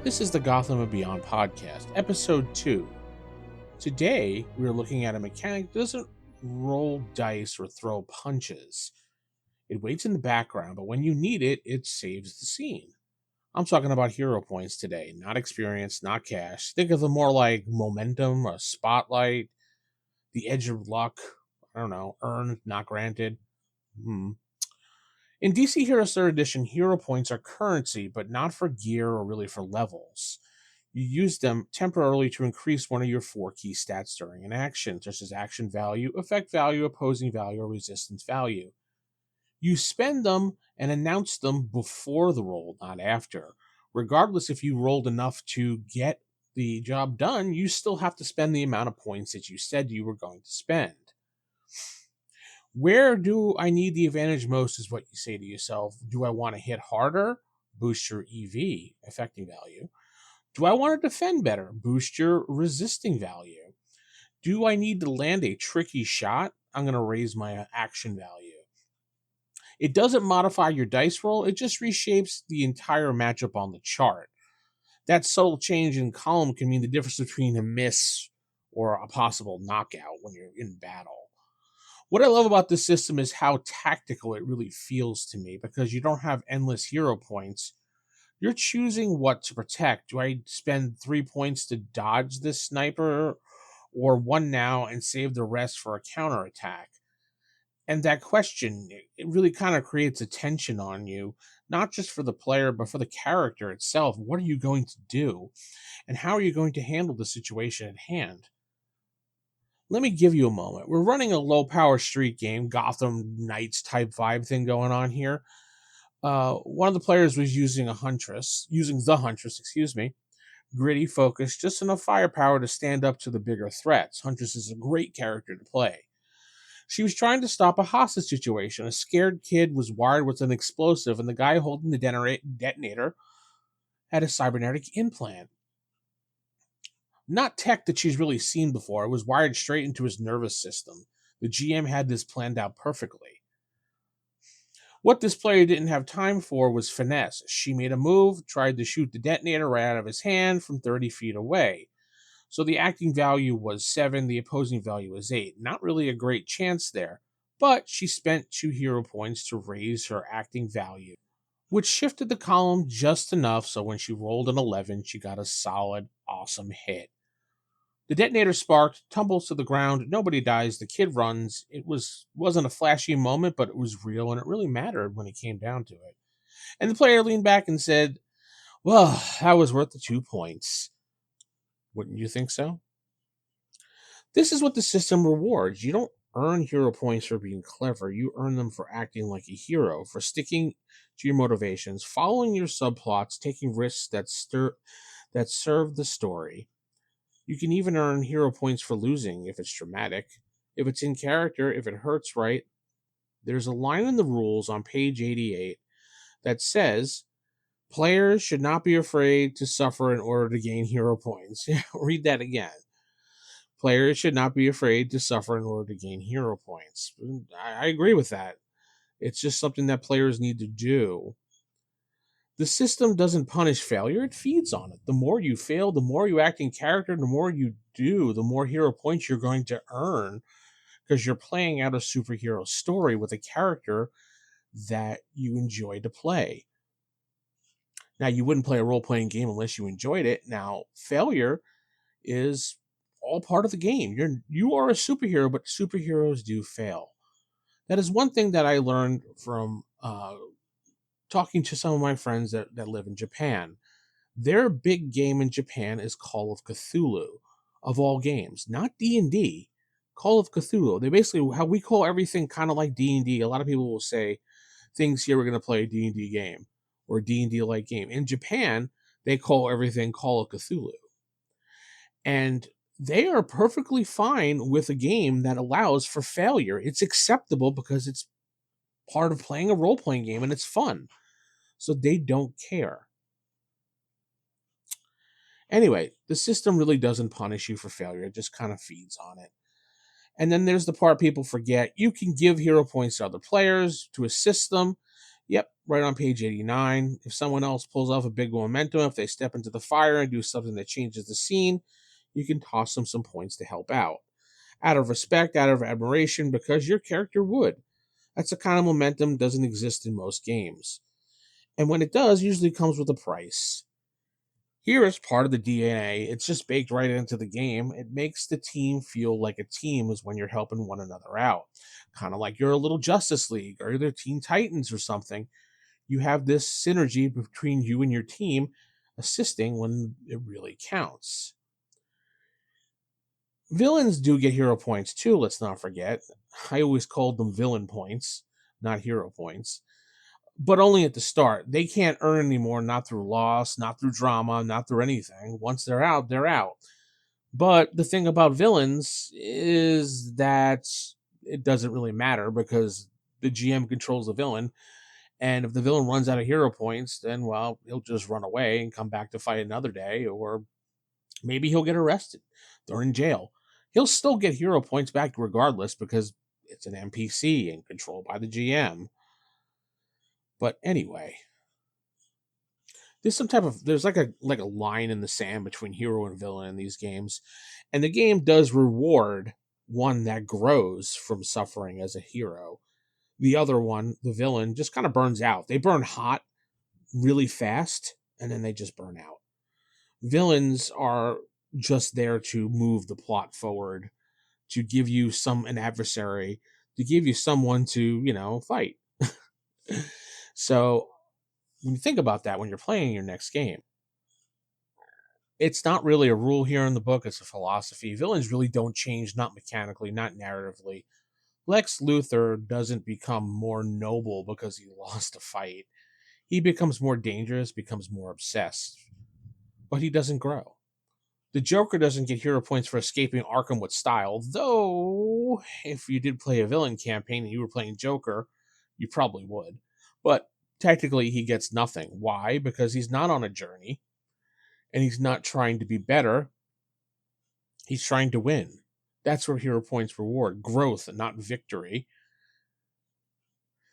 This is the Gotham Beyond podcast, episode 2. Today, we're looking at a mechanic that doesn't roll dice or throw punches. It waits in the background, but when you need it, it saves the scene. I'm talking about hero points today, not experience, not cash. Think of them more like momentum, a spotlight, the edge of luck. I don't know, earned, not granted. In DC Heroes 3rd Edition, hero points are currency, but not for gear or really for levels. You use them temporarily to increase one of your 4 key stats during an action, such as action value, effect value, opposing value, or resistance value. You spend them and announce them before the roll, not after. Regardless if you rolled enough to get the job done, you still have to spend the amount of points that you said you were going to spend. Where do I need the advantage most is what you say to yourself. Do I want to hit harder? Boost your EV, affecting value. Do I want to defend better? Boost your resisting value. Do I need to land a tricky shot? I'm going to raise my action value. It doesn't modify your dice roll, it just reshapes the entire matchup on the chart. That subtle change in column can mean the difference between a miss or a possible knockout when you're in battle. What I love about this system is how tactical it really feels to me because you don't have endless hero points. You're choosing what to protect. Do I spend 3 points to dodge this sniper or 1 now and save the rest for a counterattack? And that question, it really kind of creates a tension on you, not just for the player, but for the character itself. What are you going to do? And how are you going to handle the situation at hand? Let me give you a moment. We're running a low power street game, Gotham Knights type vibe thing going on here. One of the players was using the huntress, gritty, focused, just enough firepower to stand up to the bigger threats. Huntress is a great character to play. She was trying to stop a hostage situation. A scared kid was wired with an explosive, and the guy holding the detonator had a cybernetic implant. Not tech that she's really seen before. It was wired straight into his nervous system. The GM had this planned out perfectly. What this player didn't have time for was finesse. She made a move, tried to shoot the detonator right out of his hand from 30 feet away. So the acting value was 7, the opposing value was 8. Not really a great chance there, but she spent 2 hero points to raise her acting value, which shifted the column just enough so when she rolled an 11, she got a solid, awesome hit. The detonator sparked, tumbles to the ground, nobody dies, the kid runs. Wasn't a flashy moment, but it was real, and it really mattered when it came down to it. And the player leaned back and said, well, that was worth the 2 points. Wouldn't you think so? This is what the system rewards. You don't earn hero points for being clever. You earn them for acting like a hero, for sticking to your motivations, following your subplots, taking risks that serve the story. You can even earn hero points for losing if it's dramatic, if it's in character, if it hurts right. There's a line in the rules on page 88 that says players should not be afraid to suffer in order to gain hero points. Read that again. Players should not be afraid to suffer in order to gain hero points. I agree with that. It's just something that players need to do. The system doesn't punish failure, it feeds on it. The more you fail, the more you act in character, the more you do, the more hero points you're going to earn because you're playing out a superhero story with a character that you enjoy to play. Now, you wouldn't play a role playing game unless you enjoyed it. Now, failure is all part of the game. You are a superhero, but superheroes do fail. That is one thing that I learned from talking to some of my friends that live in Japan. Their big game in Japan is Call of Cthulhu, of all games, not D&D. Call of Cthulhu. They basically how we call everything kind of like D&D. A lot of people will say things here we're going to play a D&D game or D&D like game. In Japan, they call everything Call of Cthulhu. And they are perfectly fine with a game that allows for failure. It's acceptable because it's part of playing a role-playing game and it's fun. So they don't care. Anyway, the system really doesn't punish you for failure. It just kind of feeds on it. And then there's the part people forget. You can give hero points to other players to assist them. Yep, right on page 89. If someone else pulls off a big momentum, if they step into the fire and do something that changes the scene, you can toss them some points to help out. Out of respect, out of admiration, because your character would. That's the kind of momentum doesn't exist in most games. And when it does, usually comes with a price. Here is part of the DNA. It's just baked right into the game. It makes the team feel like a team is when you're helping one another out. Kind of like you're a little Justice League or the Teen Titans or something. You have this synergy between you and your team assisting when it really counts. Villains do get hero points too, let's not forget. I always called them villain points, not hero points, but only at the start. They can't earn anymore, not through loss, not through drama, not through anything. Once they're out, they're out. But the thing about villains is that it doesn't really matter because the GM controls the villain. And if the villain runs out of hero points, then, well, he'll just run away and come back to fight another day, or maybe he'll get arrested. They're in jail. He'll still get hero points back regardless because it's an NPC and controlled by the GM. But anyway, there's like a line in the sand between hero and villain in these games. And the game does reward one that grows from suffering as a hero. The other one, the villain, just kind of burns out. They burn hot really fast and then they just burn out. Villains are just there to move the plot forward, to give you an adversary, to give you someone to, fight. So when you think about that when you're playing your next game, it's not really a rule here in the book, it's a philosophy. Villains really don't change, not mechanically, not narratively. Lex Luthor doesn't become more noble because he lost a fight. He becomes more dangerous, becomes more obsessed, but he doesn't grow. The Joker doesn't get hero points for escaping Arkham with style, though if you did play a villain campaign and you were playing Joker, you probably would. But technically, he gets nothing. Why? Because he's not on a journey and he's not trying to be better. He's trying to win. That's where hero points reward growth, not victory.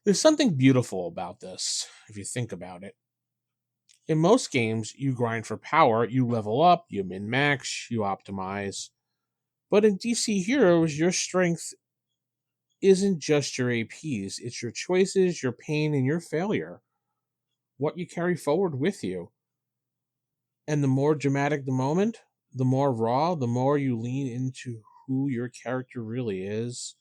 There's something beautiful about this, if you think about it. In most games, you grind for power, you level up, you min max, you optimize. But in DC Heroes, your strength isn't just your APs, it's your choices, your pain, and your failure. What you carry forward with you. And the more dramatic the moment, the more raw, the more you lean into who your character really is,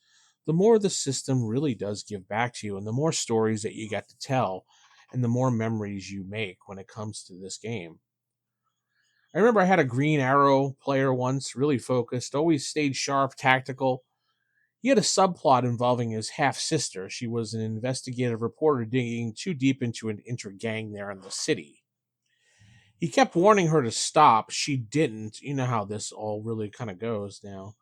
the more the system really does give back to you, and the more stories that you get to tell, and the more memories you make when it comes to this game. I remember I had a Green Arrow player once, really focused, always stayed sharp, tactical. He had a subplot involving his half sister. She was an investigative reporter digging too deep into an inter-gang there in the city. He kept warning her to stop. She didn't. You know how this all really kind of goes now.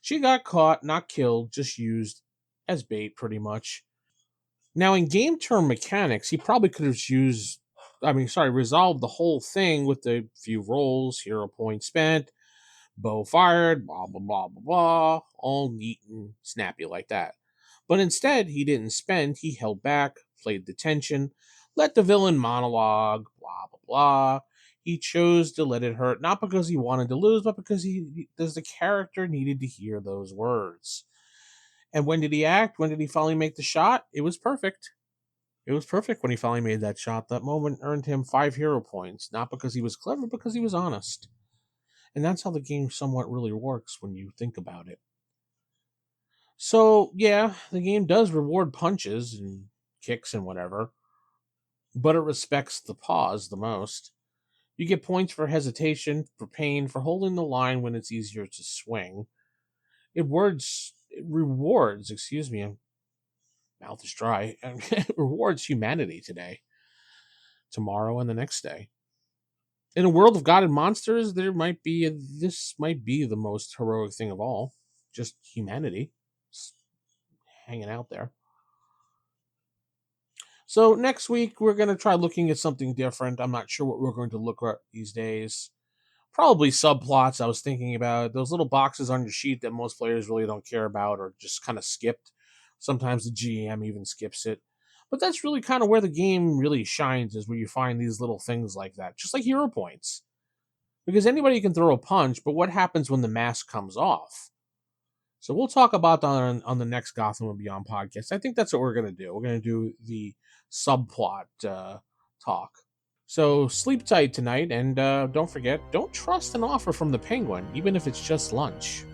She got caught, not killed, just used as bait, pretty much. Now, in game term mechanics, he probably could have resolved the whole thing with a few rolls, hero points spent, bow fired, blah, blah, blah, blah, blah, all neat and snappy like that. But instead, he didn't spend, he held back, played the tension, let the villain monologue, blah, blah, blah. He chose to let it hurt, not because he wanted to lose, but because the character needed to hear those words. And when did he act? When did he finally make the shot? It was perfect. It was perfect when he finally made that shot. That moment earned him 5 hero points, not because he was clever, because he was honest. And that's how the game somewhat really works when you think about it. So, yeah, the game does reward punches and kicks and whatever, but it respects the pause the most. You get points for hesitation, for pain, for holding the line when it's easier to swing. It rewards, excuse me, mouth is dry, it rewards humanity today, tomorrow, and the next day. In a world of God and monsters, this might be the most heroic thing of all. Just humanity hanging out there. So next week we're going to try looking at something different. I'm not sure what we're going to look at these days. Probably subplots. I was thinking about those little boxes on your sheet that most players really don't care about or just kind of skipped. Sometimes the GM even skips it. But that's really kind of where the game really shines, is where you find these little things like that, just like hero points. Because anybody can throw a punch, but what happens when the mask comes off? So we'll talk about that on the next Gotham and Beyond podcast. I think that's what we're going to do. We're going to do the subplot talk. So sleep tight tonight, and don't forget, don't trust an offer from the Penguin, even if it's just lunch.